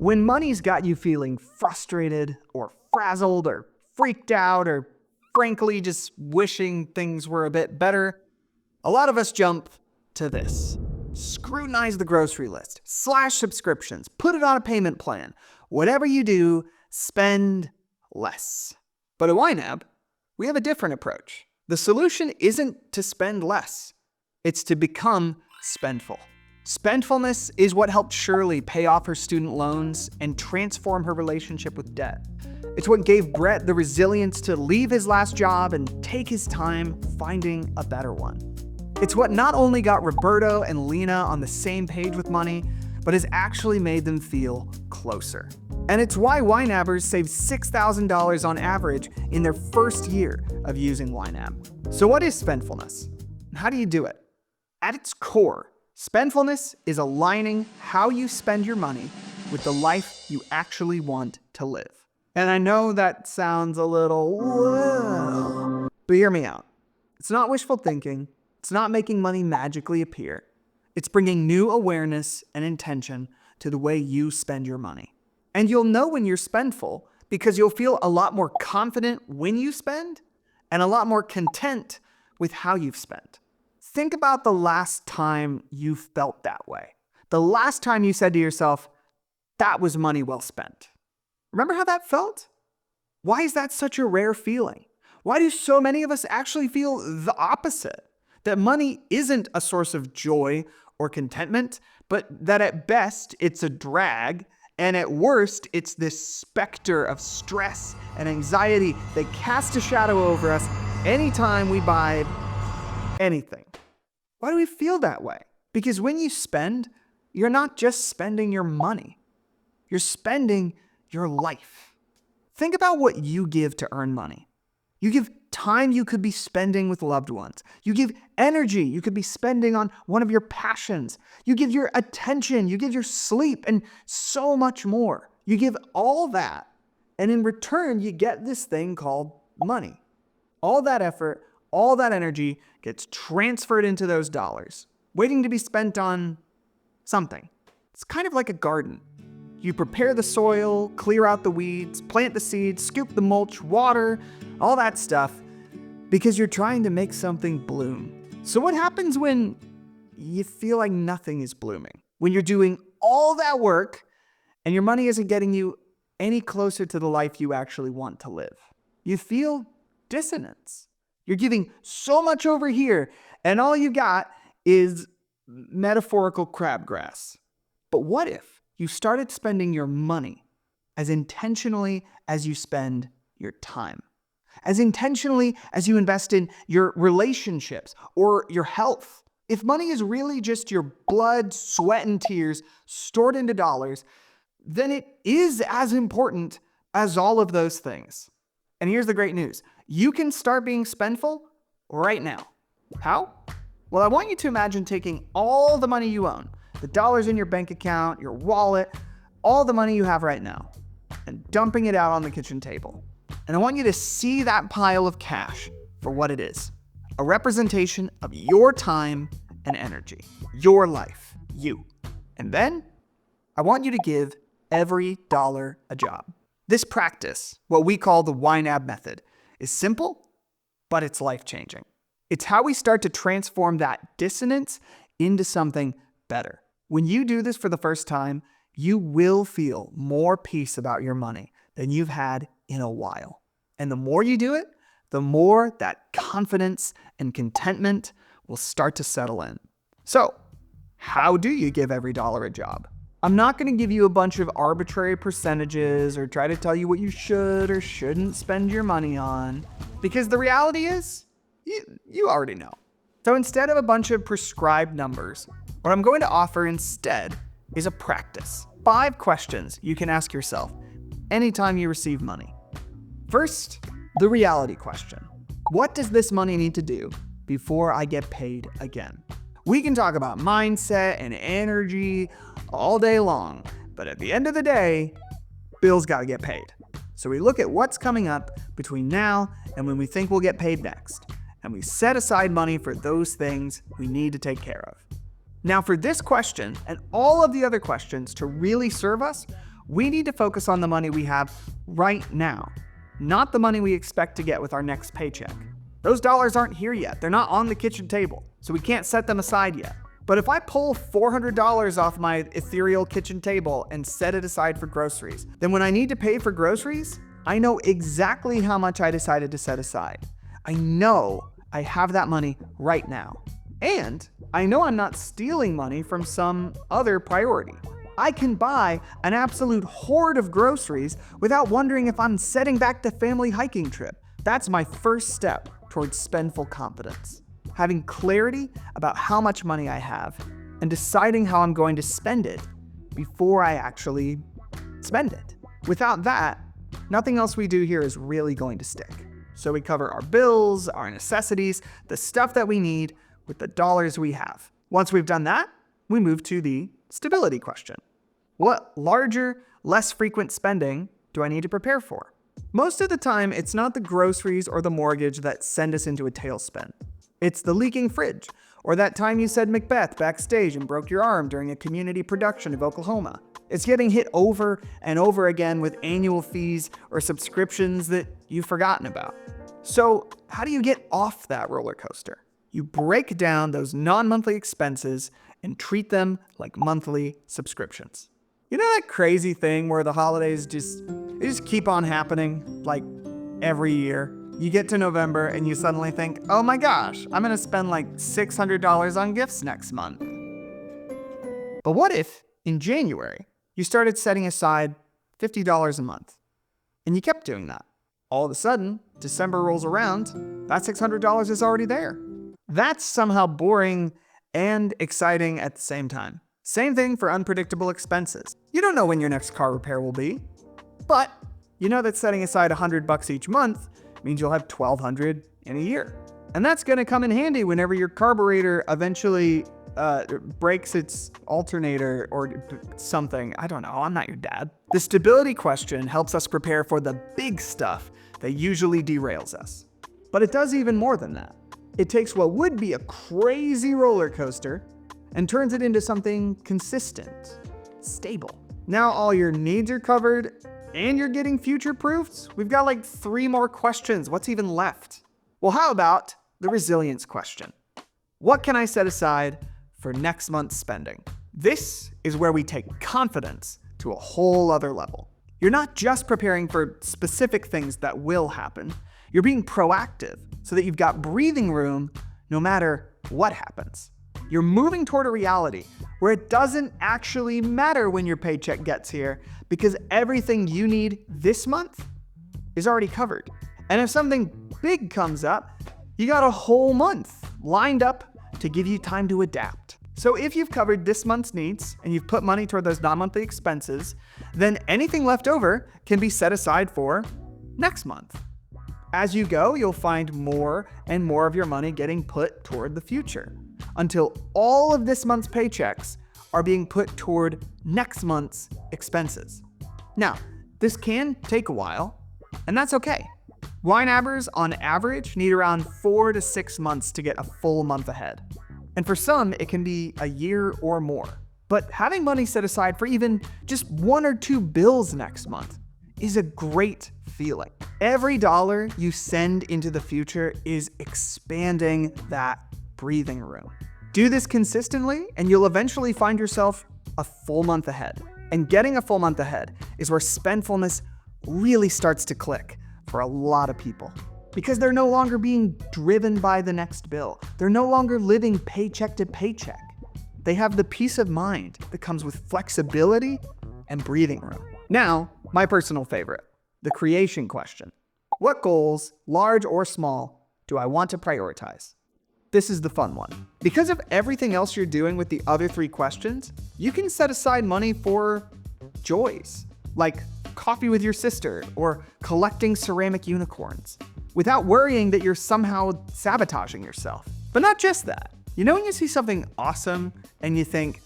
When money's got you feeling frustrated or frazzled or freaked out or frankly just wishing things were a bit better, a lot of us jump to this. Scrutinize the grocery list, slash subscriptions, put it on a payment plan. Whatever you do, spend less. But at YNAB, we have a different approach. The solution isn't to spend less. It's to become spendful. Spendfulness is what helped Shirley pay off her student loans and transform her relationship with debt. It's what gave Brett the resilience to leave his last job and take his time finding a better one. It's what not only got Roberto and Lena on the same page with money, but has actually made them feel closer. And it's why YNABers saved $6,000 on average in their first year of using YNAB. So what is spendfulness? How do you do it? At its core, spendfulness is aligning how you spend your money with the life you actually want to live. And I know that sounds a little whoa, but hear me out. It's not wishful thinking. It's not making money magically appear. It's bringing new awareness and intention to the way you spend your money. And you'll know when you're spendful because you'll feel a lot more confident when you spend and a lot more content with how you've spent. Think about the last time you felt that way. The last time you said to yourself, that was money well spent. Remember how that felt? Why is that such a rare feeling? Why do so many of us actually feel the opposite? That money isn't a source of joy or contentment, but that at best it's a drag, and at worst it's this specter of stress and anxiety that casts a shadow over us anytime we buy anything. Why do we feel that way? Because when you spend, you're not just spending your money. You're spending your life. Think about what you give to earn money. You give time you could be spending with loved ones. You give energy you could be spending on one of your passions. You give your attention, you give your sleep, and so much more. You give all that, and in return, you get this thing called money. All that effort, all that energy gets transferred into those dollars, waiting to be spent on something. It's kind of like a garden. You prepare the soil, clear out the weeds, plant the seeds, scoop the mulch, water, all that stuff, because you're trying to make something bloom. So what happens when you feel like nothing is blooming? When you're doing all that work and your money isn't getting you any closer to the life you actually want to live? You feel dissonance. You're giving so much over here, and all you got is metaphorical crabgrass. But what if you started spending your money as intentionally as you spend your time? As intentionally as you invest in your relationships or your health? If money is really just your blood, sweat, and tears stored into dollars, then it is as important as all of those things. And here's the great news. You can start being spendful right now. How? Well, I want you to imagine taking all the money you own, the dollars in your bank account, your wallet, all the money you have right now, and dumping it out on the kitchen table. And I want you to see that pile of cash for what it is. A representation of your time and energy, your life, you. And then I want you to give every dollar a job. This practice, what we call the YNAB method, is simple, but it's life-changing. It's how we start to transform that dissonance into something better. When you do this for the first time, you will feel more peace about your money than you've had in a while. And the more you do it, the more that confidence and contentment will start to settle in. So, how do you give every dollar a job? I'm not going to give you a bunch of arbitrary percentages or try to tell you what you should or shouldn't spend your money on, because the reality is, you already know. So instead of a bunch of prescribed numbers, what I'm going to offer instead is a practice. 5 questions you can ask yourself anytime you receive money. First, the reality question. What does this money need to do before I get paid again? We can talk about mindset and energy all day long, but at the end of the day, bills gotta get paid. So we look at what's coming up between now and when we think we'll get paid next, and we set aside money for those things we need to take care of. Now for this question and all of the other questions to really serve us, We need to focus on the money we have right now, not the money we expect to get with our next paycheck. Those dollars aren't here yet. They're not on the kitchen table, so we can't set them aside yet. But if I pull $400 off my ethereal kitchen table and set it aside for groceries, then when I need to pay for groceries, I know exactly how much I decided to set aside. I know I have that money right now. And I know I'm not stealing money from some other priority. I can buy an absolute hoard of groceries without wondering if I'm setting back the family hiking trip. That's my first step towards spendful confidence. Having clarity about how much money I have and deciding how I'm going to spend it before I actually spend it. Without that, nothing else we do here is really going to stick. So we cover our bills, our necessities, the stuff that we need with the dollars we have. Once we've done that, we move to the stability question. What larger, less frequent spending do I need to prepare for? Most of the time, it's not the groceries or the mortgage that send us into a tailspin. It's the leaking fridge, or that time you said Macbeth backstage and broke your arm during a community production of Oklahoma. It's getting hit over and over again with annual fees or subscriptions that you've forgotten about. So how do you get off that roller coaster? You break down those non-monthly expenses and treat them like monthly subscriptions. You know that crazy thing where the holidays just keep on happening, like every year? You get to November and you suddenly think, oh my gosh, I'm gonna spend like $600 on gifts next month. But what if, in January, you started setting aside $50 a month? And you kept doing that. All of a sudden, December rolls around, that $600 is already there. That's somehow boring and exciting at the same time. Same thing for unpredictable expenses. You don't know when your next car repair will be, but you know that setting aside $100 each month means you'll have $1,200 in a year. And that's gonna come in handy whenever your carburetor eventually breaks its alternator or something. I don't know, I'm not your dad. The stability question helps us prepare for the big stuff that usually derails us. But it does even more than that. It takes what would be a crazy roller coaster and turns it into something consistent, stable. Now all your needs are covered and you're getting future-proofed? We've got like 3 more questions. What's even left? Well, how about the resilience question? What can I set aside for next month's spending? This is where we take confidence to a whole other level. You're not just preparing for specific things that will happen. You're being proactive so that you've got breathing room no matter what happens. You're moving toward a reality where it doesn't actually matter when your paycheck gets here because everything you need this month is already covered. And if something big comes up, you got a whole month lined up to give you time to adapt. So if you've covered this month's needs and you've put money toward those non-monthly expenses, then anything left over can be set aside for next month. As you go, you'll find more and more of your money getting put toward the future until all of this month's paychecks are being put toward next month's expenses. Now, this can take a while, and that's okay. YNABers on average need around 4 to 6 months to get a full month ahead. And for some, it can be a year or more. But having money set aside for even just 1 or 2 bills next month is a great feeling. Every dollar you send into the future is expanding that breathing room. Do this consistently, and you'll eventually find yourself a full month ahead. And getting a full month ahead is where spendfulness really starts to click for a lot of people. Because they're no longer being driven by the next bill. They're no longer living paycheck to paycheck. They have the peace of mind that comes with flexibility and breathing room. Now, my personal favorite, the creation question. What goals, large or small, do I want to prioritize? This is the fun one. Because of everything else you're doing with the other 3 questions, you can set aside money for joys, like coffee with your sister or collecting ceramic unicorns, without worrying that you're somehow sabotaging yourself. But not just that. You know when you see something awesome and you think,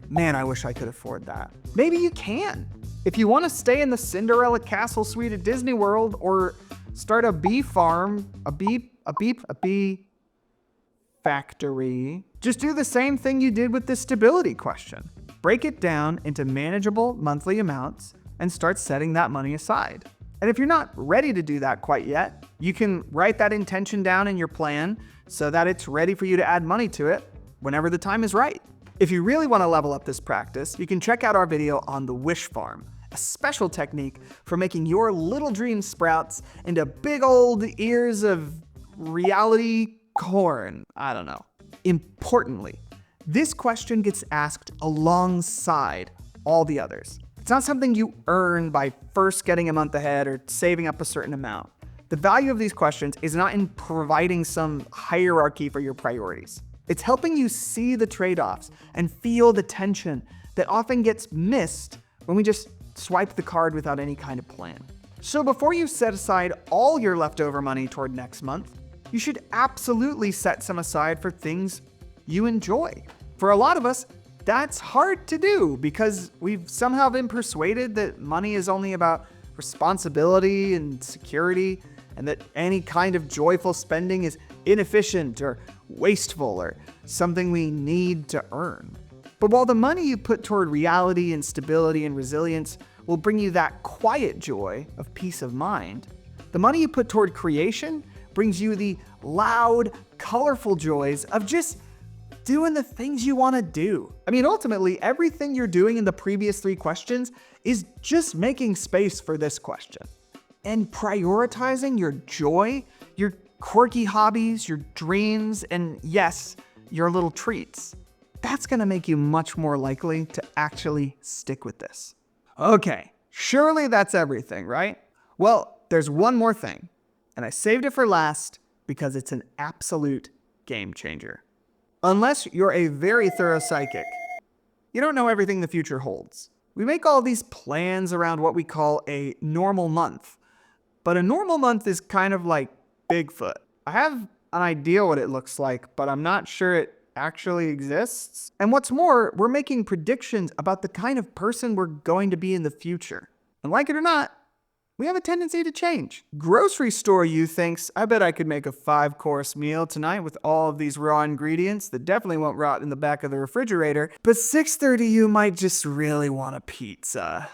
man, I wish I could afford that. Maybe you can. If you want to stay in the Cinderella Castle suite at Disney World or start a bee farm, a bee factory, just do the same thing you did with the stability question. Break it down into manageable monthly amounts and start setting that money aside. And if you're not ready to do that quite yet, you can write that intention down in your plan so that it's ready for you to add money to it whenever the time is right. If you really want to level up this practice, you can check out our video on the wish farm, a special technique for making your little dream sprouts into big old ears of reality corn. I don't know. Importantly, this question gets asked alongside all the others. It's not something you earn by first getting a month ahead or saving up a certain amount. The value of these questions is not in providing some hierarchy for your priorities. It's helping you see the trade-offs and feel the tension that often gets missed when we just swipe the card without any kind of plan. So before you set aside all your leftover money toward next month, you should absolutely set some aside for things you enjoy. For a lot of us, that's hard to do because we've somehow been persuaded that money is only about responsibility and security, and that any kind of joyful spending is inefficient or wasteful or something we need to earn. But while the money you put toward reality and stability and resilience will bring you that quiet joy of peace of mind, the money you put toward creation brings you the loud, colorful joys of just doing the things you want to do. I mean, ultimately, everything you're doing in the previous 3 questions is just making space for this question. And prioritizing your joy, your quirky hobbies, your dreams, and yes, your little treats. That's gonna make you much more likely to actually stick with this. Okay, surely that's everything, right? Well, there's one more thing, and I saved it for last because it's an absolute game changer. Unless you're a very thorough psychic, you don't know everything the future holds. We make all these plans around what we call a normal month, but a normal month is kind of like Bigfoot. I have an idea what it looks like, but I'm not sure it actually exists. And what's more, we're making predictions about the kind of person we're going to be in the future. And like it or not, we have a tendency to change. Grocery store you thinks, I bet I could make a 5-course meal tonight with all of these raw ingredients that definitely won't rot in the back of the refrigerator. But 6:30 you might just really want a pizza.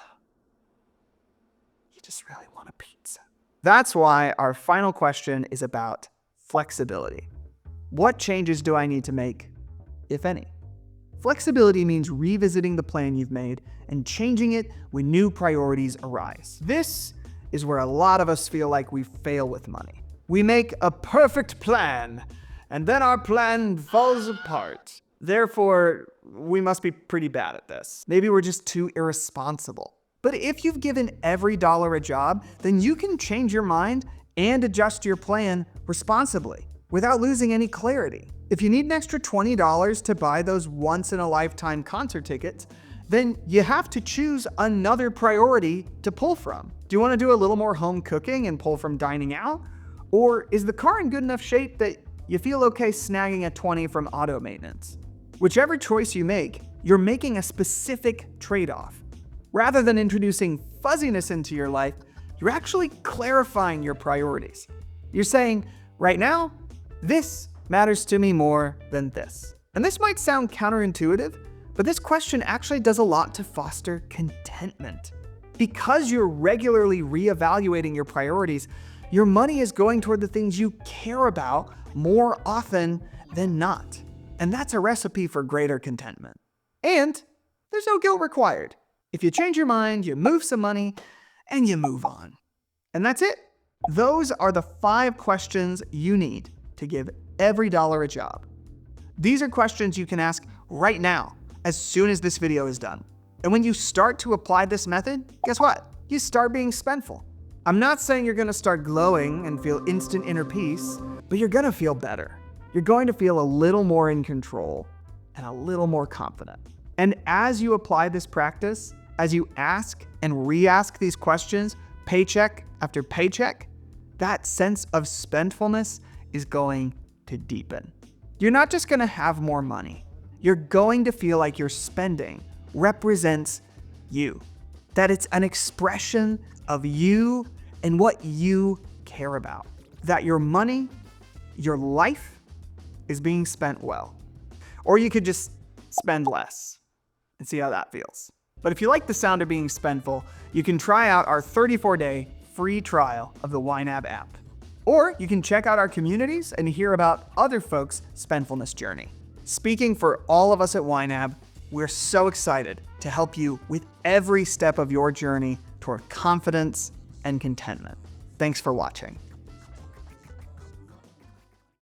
You just really want a pizza. That's why our final question is about flexibility. What changes do I need to make, if any? Flexibility means revisiting the plan you've made and changing it when new priorities arise. This is where a lot of us feel like we fail with money. We make a perfect plan, and then our plan falls apart. Therefore, we must be pretty bad at this. Maybe we're just too irresponsible. But if you've given every dollar a job, then you can change your mind and adjust your plan responsibly without losing any clarity. If you need an extra $20 to buy those once-in-a-lifetime concert tickets, then you have to choose another priority to pull from. Do you want to do a little more home cooking and pull from dining out? Or is the car in good enough shape that you feel okay snagging a $20 from auto maintenance? Whichever choice you make, you're making a specific trade-off. Rather than introducing fuzziness into your life, you're actually clarifying your priorities. You're saying, right now, this matters to me more than this. And this might sound counterintuitive, but this question actually does a lot to foster contentment. Because you're regularly reevaluating your priorities, your money is going toward the things you care about more often than not. And that's a recipe for greater contentment. And there's no guilt required. If you change your mind, you move some money, and you move on. And that's it. Those are the 5 questions you need to give every dollar a job. These are questions you can ask right now, as soon as this video is done. And when you start to apply this method, guess what? You start being spendful. I'm not saying you're gonna start glowing and feel instant inner peace, but you're gonna feel better. You're going to feel a little more in control and a little more confident. And as you apply this practice, as you ask and re-ask these questions, paycheck after paycheck, that sense of spendfulness is going to deepen. You're not just gonna have more money. You're going to feel like your spending represents you. That it's an expression of you and what you care about. That your money, your life, is being spent well. Or you could just spend less and see how that feels. But if you like the sound of being spendful, you can try out our 34-day free trial of the YNAB app. Or you can check out our communities and hear about other folks' spendfulness journey. Speaking for all of us at YNAB, we're so excited to help you with every step of your journey toward confidence and contentment. Thanks for watching.